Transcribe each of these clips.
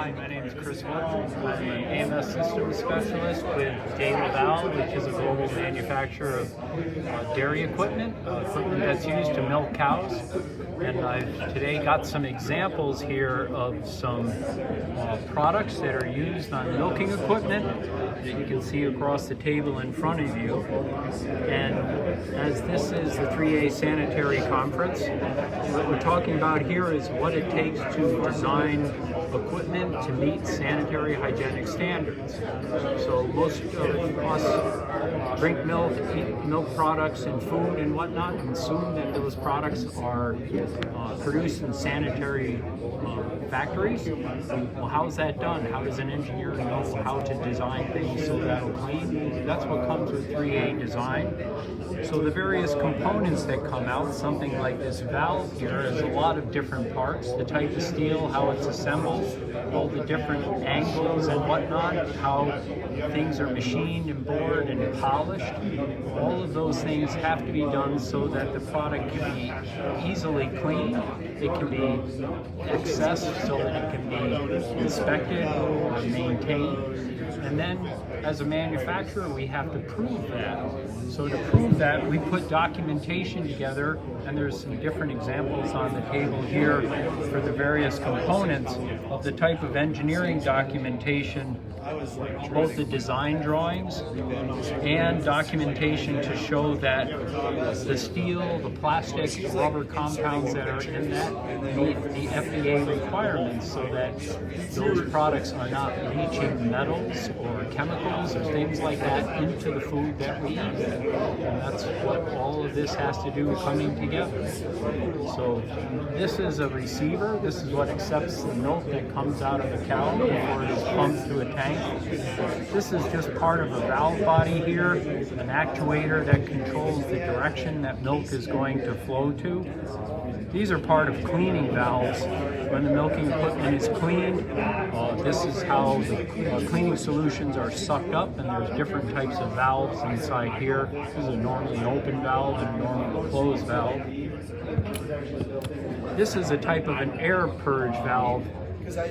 Hi, my name is Chris Wood. I'm an AMS systems specialist with Daily Valve, which is a global manufacturer of dairy equipment that's used to milk cows. And I've today got some examples here of some products that are used on milking equipment that you can see across the table in front of you. And as this is the 3A Sanitary Conference, what we're talking about here is what it takes to design equipment to meet sanitary hygienic standards. So most of us drink milk, eat milk products and food and whatnot, and assume that those products are produced in sanitary factories. Well, how is that done? How does an engineer know how to design things so that it'll clean? That's what comes with 3A design. So the various components that come out, something like this valve here, has a lot of different parts, the type of steel, how it's assembled, all the different angles and whatnot, how things are machined and bored and polished. All of those things have to be done so that the product can be easily cleaned, it can be accessed so that it can be inspected or maintained. And then as a manufacturer, we have to prove that. So to prove that, we put documentation together, and there's some different examples on the table here for the various components of the type of engineering documentation, both the design drawings and documentation to show that the steel, the plastic, the rubber compounds that are in that meet the FDA requirements so that those products are not leaching metals or chemicals or things like that into the food that we eat. And that's what all of this has to do coming together. So this is a receiver. This is what accepts the milk that comes out of the cow before it is pumped to a tank. This is just part of a valve body here, an actuator that controls the direction that milk is going to flow to. These are part of cleaning valves. When the milking equipment is cleaned, this is how the cleaning solutions are sucked up, and there's different types of valves inside here. This is a normally open valve and a normally closed valve. This is a type of an air purge valve.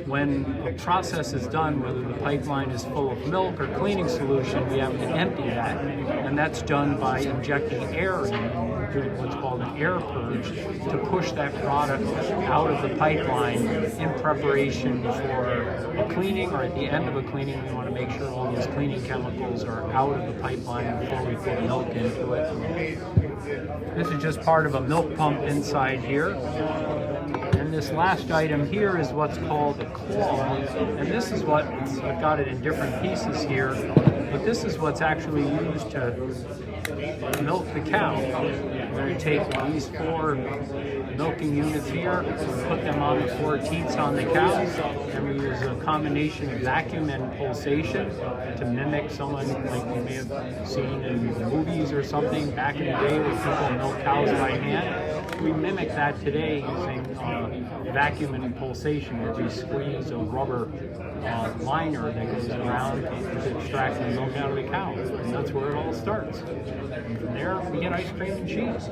When a process is done, whether the pipeline is full of milk or cleaning solution, we have to empty that, and that's done by injecting air in, doing what's called an air purge, to push that product out of the pipeline in preparation for a cleaning, or at the end of a cleaning, we want to make sure all those cleaning chemicals are out of the pipeline before we put milk into it. This is just part of a milk pump inside here. And this last item here is what's called a claw, and this is what, I've got it in different pieces here, but this is what's actually used to milk the cow. We're going to take these 4 milking units here, put them on the 4 teats on the cows, and we use a combination of vacuum and pulsation to mimic someone like you may have seen in movies or something back in the day where people milk cows by hand. We mimic that today using vacuum and pulsation, where we squeeze a rubber liner that goes around to extract the milk out of the cow. And that's where it all starts. And from there, we get ice cream and cheese.